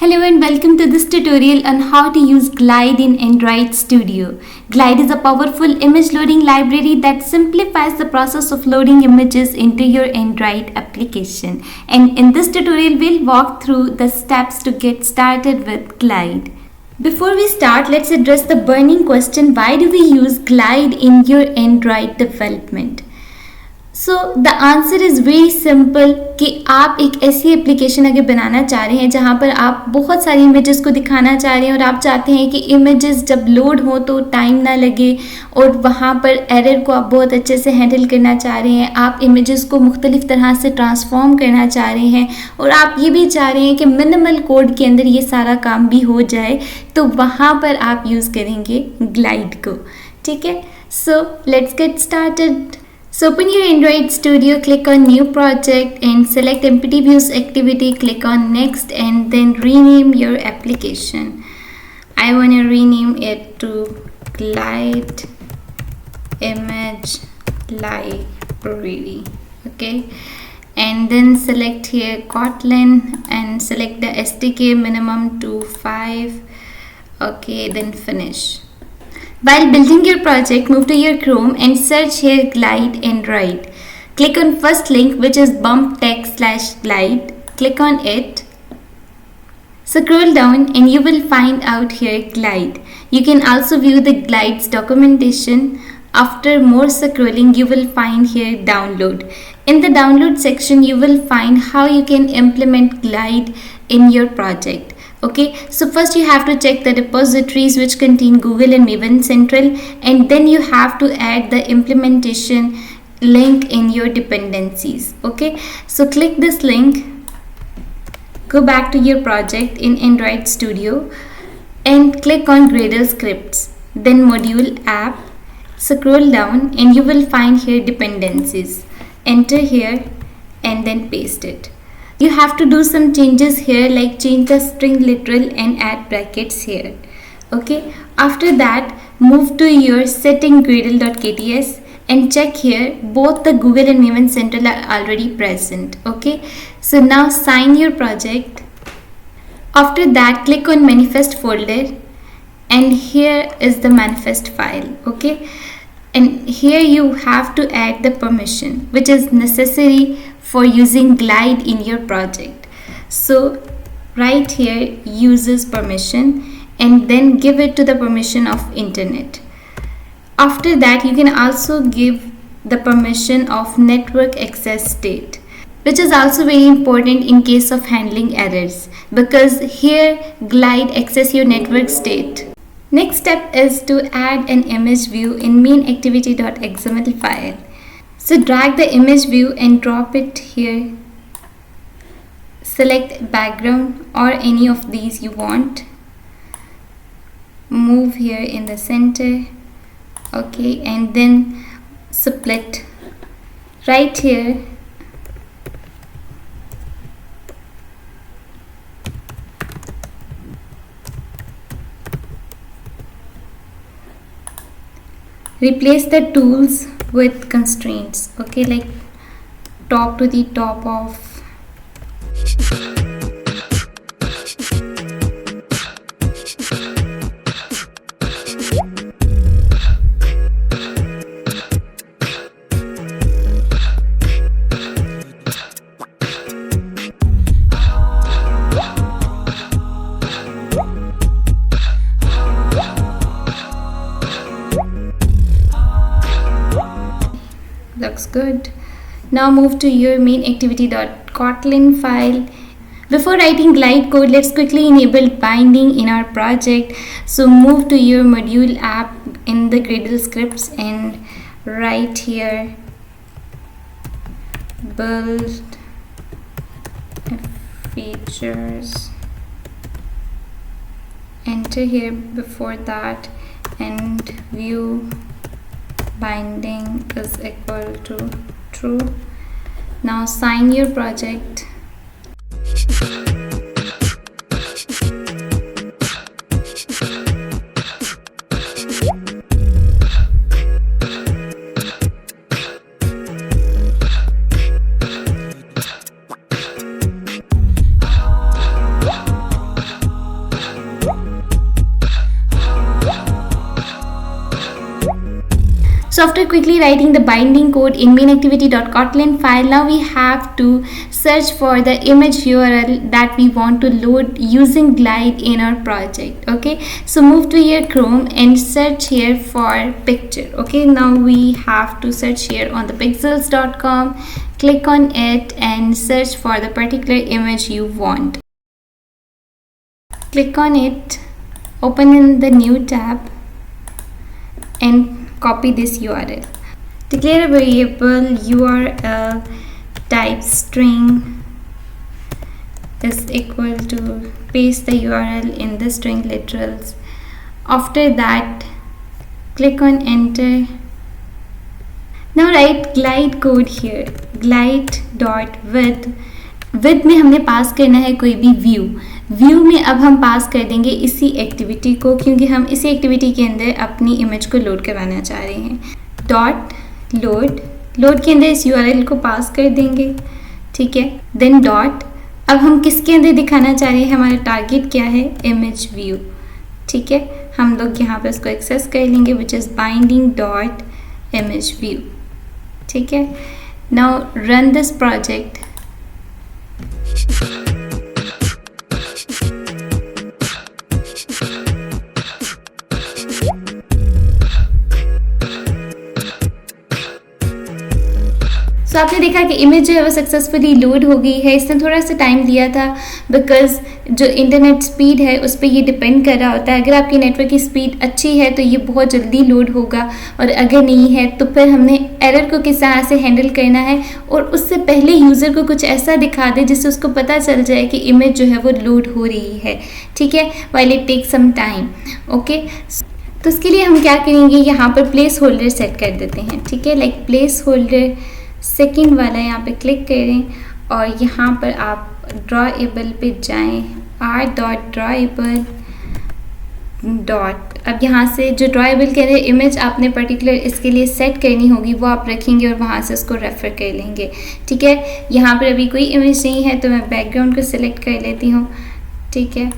Hello and welcome to this tutorial on how to use Glide in Android Studio. Glide is a powerful image loading library that simplifies the process of loading images into your Android application. And in this tutorial, we'll walk through the steps to get started with Glide. Before we start, let's address the burning question, why do we use Glide in your Android development? So the answer is very simple कि आप एक ऐसी application अगर बनाना चाह रहे हैं जहाँ पर आप बहुत सारी इमेजेस को दिखाना चाह रहे हैं और आप चाहते हैं कि इमेजेस जब लोड हो तो टाइम ना लगे और वहाँ पर एरर को आप बहुत अच्छे से हैंडल करना चाह रहे हैं, आप इमेजेस को मुख्तलिफ तरह से ट्रांसफॉर्म करना चाह रहे हैं और आप ये भी चाह रहे हैं कि मिनिमल कोड के अंदर ये सारा काम भी हो जाए, तो वहाँ पर आप यूज़ करेंगे ग्लाइड को. ठीक है, so let's get started. So open your Android Studio, click on New Project and select Empty Views Activity, click on Next and then rename your application. I want to rename it to Glide Image Library. Okay, and then select here Kotlin and select the SDK minimum to 5. Okay, then finish. While building your project, move to your Chrome and search here Glide Android. Click on first link, which is bump.tech/glide. Click on it. Scroll down and you will find out here Glide. You can also view the Glide's documentation. After more scrolling, you will find here download. In the download section, you will find how you can implement Glide in your project. Okay, so first you have to check the repositories which contain Google and Maven Central, and then you have to add the implementation link in your dependencies. Okay, so click this link, go back to your project in Android Studio and click on Gradle Scripts, then module app, scroll down and you will find here dependencies. Enter here and then paste it. You have to do some changes here, like change the string literal and add brackets here. Okay, after that move to your setting gradle.kts and check here both the Google and Maven Central are already present. Okay, so now sign your project. After that click on manifest folder and here is the manifest file. Okay, and here you have to add the permission which is necessary for using Glide in your project. So right here uses permission and then give it to the permission of internet. After that you can also give the permission of network access state, which is also very important in case of handling errors, because here Glide access your network state. Next step is to add an image view in main activity.xml file. So drag the image view and drop it here. Select background or any of these you want. Move here in the center. Okay, and then split right here. Replace the tools with constraints. Okay, like top to the top of. Looks good. Now move to your main activity.kotlin file. Before writing Glide code, let's quickly enable binding in our project. So move to your module app in the Gradle scripts and write here build features. Enter here before that and view binding is equal to true. Now sign your project. So after quickly writing the binding code in mainActivity.kotlin file, now we have to search for the image URL that we want to load using Glide in our project. Okay, so move to your Chrome and search here for picture. Okay, now we have to search here on the pixels.com, click on it and search for the particular image you want. Click on it, open in the new tab and copy this URL. Declare a variable URL type string is equal to, paste the URL in the string literals. After that, click on enter. Now write glide code here, glide.width. With में हमने पास करना है कोई भी view में अब हम पास कर देंगे इसी एक्टिविटी को, क्योंकि हम इसी एक्टिविटी के अंदर अपनी इमेज को लोड करवाना चाह रहे हैं. डॉट लोड के अंदर इस यूआरएल को पास कर देंगे. ठीक है, देन डॉट, अब हम किसके अंदर दिखाना चाह रहे हैं, हमारा टारगेट क्या है, इमेज व्यू. ठीक है, हम लोग यहाँ पे उसको एक्सेस कर लेंगे which is binding dot image view. ठीक है, नाउ रन दिस प्रोजेक्ट. तो आपने देखा कि इमेज जो है वो सक्सेसफुली लोड हो गई है. इसने थोड़ा सा टाइम लिया था बिकॉज जो इंटरनेट स्पीड है उस पर ये डिपेंड कर रहा होता है. अगर आपकी नेटवर्क की स्पीड अच्छी है तो ये बहुत जल्दी लोड होगा, और अगर नहीं है तो फिर हमने एरर को किस तरह से हैंडल करना है, और उससे पहले यूज़र को कुछ ऐसा दिखा दे जिससे उसको पता चल जाए कि इमेज जो है वो लोड हो रही है. ठीक है, while it take some time. Okay, तो उसके लिए हम क्या करेंगे, यहाँ पर प्लेस होल्डर सेट कर देते हैं. ठीक है, लाइक प्लेस होल्डर सेकेंड वाला यहाँ पे क्लिक करें और यहाँ पर आप ड्रॉएबल पे जाएं, r.drawable डॉट. अब यहाँ से जो ड्रॉएबल के अंदर इमेज आपने पर्टिकुलर इसके लिए सेट करनी होगी वो आप रखेंगे और वहाँ से उसको रेफ़र कर लेंगे. ठीक है, यहाँ पर अभी कोई इमेज नहीं है तो मैं बैकग्राउंड को सिलेक्ट कर लेती हूँ. ठीक है,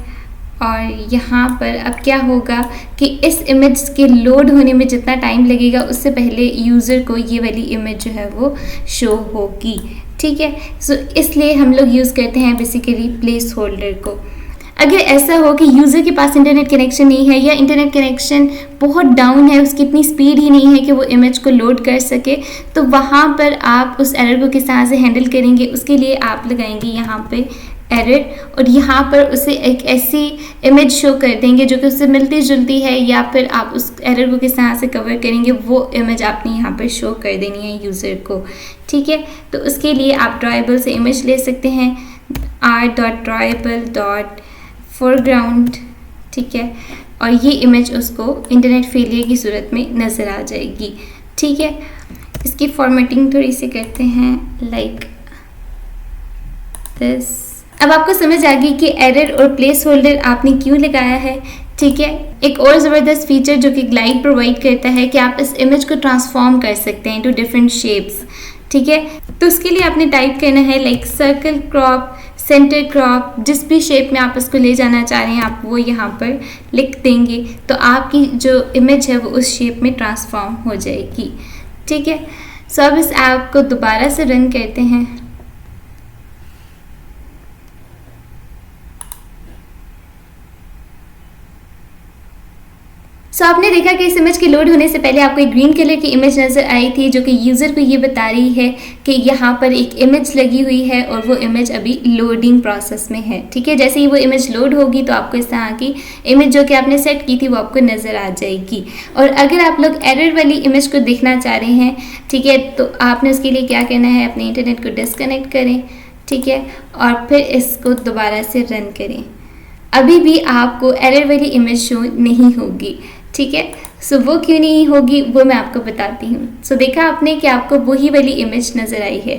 और यहाँ पर अब क्या होगा कि इस इमेज के लोड होने में जितना टाइम लगेगा उससे पहले यूज़र को ये वाली इमेज जो है वो शो होगी. ठीक है, सो इसलिए हम लोग यूज़ करते हैं बेसिकली प्लेस होल्डर को. अगर ऐसा हो कि यूज़र के पास इंटरनेट कनेक्शन नहीं है या इंटरनेट कनेक्शन बहुत डाउन है, उसकी इतनी स्पीड ही नहीं है कि वो इमेज को लोड कर सके, तो वहाँ पर आप उस एरर को किस तरह से हैंडल करेंगे, उसके लिए आप लगाएंगे यहाँ पे एरर, और यहाँ पर उसे एक ऐसी इमेज शो कर देंगे जो कि उससे मिलती जुलती है, या फिर आप उस एरर को किस तरह से कवर करेंगे वो इमेज आपने यहाँ पर शो कर देनी है यूज़र को. ठीक है, तो उसके लिए आप ड्रॉएबल से इमेज ले सकते हैं, r.drawable.foreground. ठीक है, और ये इमेज उसको इंटरनेट फेलियर की सूरत में नज़र आ जाएगी. ठीक है, इसकी फॉर्मेटिंग थोड़ी सी करते हैं लाइक दिस. अब आपको समझ आ गई कि एरर और प्लेस होल्डर आपने क्यों लगाया है. ठीक है, एक और ज़बरदस्त फीचर जो कि ग्लाइड प्रोवाइड करता है कि आप इस इमेज को ट्रांसफॉर्म कर सकते हैं टू डिफरेंट शेप्स. ठीक है, तो उसके लिए आपने टाइप करना है like circle crop, centre crop, जिस भी शेप में आप इसको ले जाना चाह रहे हैं आप वो यहाँ पर लिख देंगे तो आपकी जो इमेज है वो उस शेप में ट्रांसफॉर्म हो जाएगी. ठीक है, सो अब इस ऐप को दोबारा से रन करते हैं. सो आपने देखा कि इस इमेज के लोड होने से पहले आपको एक ग्रीन कलर की इमेज नज़र आई थी जो कि यूज़र को ये बता रही है कि यहाँ पर एक इमेज लगी हुई है और वो इमेज अभी लोडिंग प्रोसेस में है. ठीक है, जैसे ही वो इमेज लोड होगी तो आपको इस तरह की इमेज जो कि आपने सेट की थी वो आपको नज़र आ जाएगी. और अगर आप लोग एरर वाली इमेज को देखना चाह रहे हैं, ठीक है, तो आपने उसके लिए क्या करना है, अपने इंटरनेट को डिस्कनेक्ट करें. ठीक है, और फिर इसको दोबारा से रन करें. अभी भी आपको एरर वाली इमेज शो नहीं होगी. ठीक है, सो वो क्यों नहीं होगी वो मैं आपको बताती हूँ. सो देखा आपने कि आपको वही वाली इमेज नज़र आई है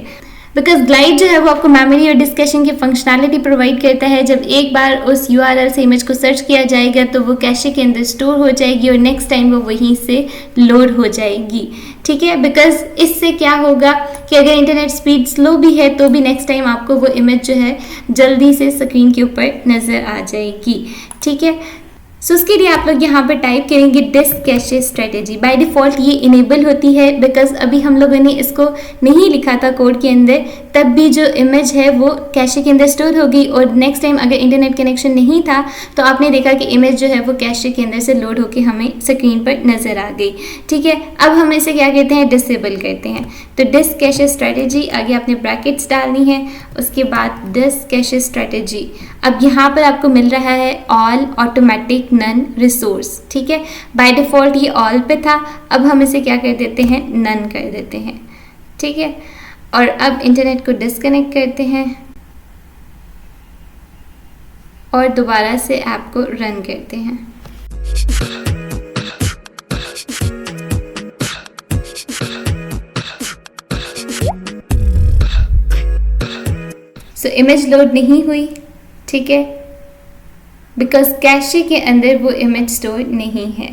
बिकॉज ग्लाइड जो है वो आपको मेमोरी और डिस्कशन की फंक्शनैलिटी प्रोवाइड करता है. जब एक बार उस यूआरएल से इमेज को सर्च किया जाएगा तो वो कैशे के अंदर स्टोर हो जाएगी और नेक्स्ट टाइम वो वहीं से लोड हो जाएगी. ठीक है, बिकॉज इससे क्या होगा कि अगर इंटरनेट स्पीड स्लो भी है तो भी नेक्स्ट टाइम आपको वो इमेज जो है जल्दी से स्क्रीन के ऊपर नज़र आ जाएगी. ठीक है, सो उसके लिए आप लोग यहाँ पर टाइप करेंगे disk cache strategy. By default ये इनेबल होती है बिकॉज अभी हम लोगों ने इसको नहीं लिखा था कोड के अंदर, तब भी जो इमेज है वो कैशे के अंदर स्टोर हो गई और नेक्स्ट टाइम अगर इंटरनेट कनेक्शन नहीं था तो आपने देखा कि इमेज जो है वो कैशे के अंदर से लोड होकर हमें स्क्रीन पर नज़र आ गई। ठीक है, अब हम इसे क्या कहते हैं, डिसेबल करते हैं। तो डिस्क कैशे स्ट्रेटेजी, आगे आपने ब्रैकेट्स डालनी है, उसके बाद डिस्क कैशे स्ट्रेटेजी। अब यहाँ पर आपको मिल रहा है ऑल, ऑटोमेटिक, नन, रिसोर्स। ठीक है, बाय डिफ़ॉल्ट ये ऑल पे था, अब हम इसे क्या कर देते हैं, नन कर देते हैं। ठीक है, और अब इंटरनेट को डिस्कनेक्ट करते हैं और दोबारा से ऐप को रन करते हैं। सो इमेज लोड नहीं हुई, ठीक है, बिकॉज कैशे के अंदर वो इमेज स्टोर नहीं है।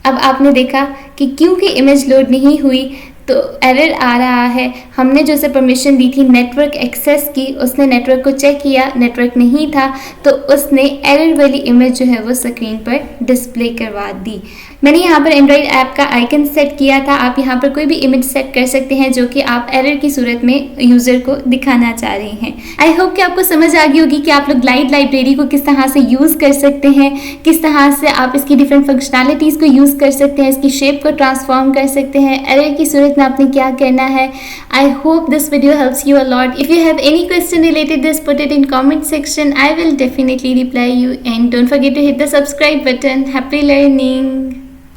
अब आपने देखा कि क्योंकि इमेज लोड नहीं हुई तो एरर आ रहा है। हमने जो उसे परमिशन दी थी नेटवर्क एक्सेस की, उसने नेटवर्क को चेक किया, नेटवर्क नहीं था, तो उसने एरर वाली इमेज जो है वो स्क्रीन पर डिस्प्ले करवा दी। मैंने यहाँ पर एंड्रॉइड ऐप का आइकन सेट किया था, आप यहाँ पर कोई भी इमेज सेट कर सकते हैं जो कि आप एरर की सूरत में यूज़र को दिखाना चाह रहे हैं। आई होप कि आपको समझ आ गई होगी कि आप लोग ग्लाइड लाइब्रेरी को किस तरह से यूज़ कर सकते हैं, किस तरह से आप इसकी डिफरेंट फंक्शनैलिटीज़ को यूज़ कर सकते हैं, इसकी शेप को ट्रांसफॉर्म कर सकते हैं, एरर की सूरत में आपने क्या करना है। I hope this video helps you a lot. If you have any question related this, put it in comment section, I will definitely reply you, and don't forget to hit the subscribe button. Happy learning.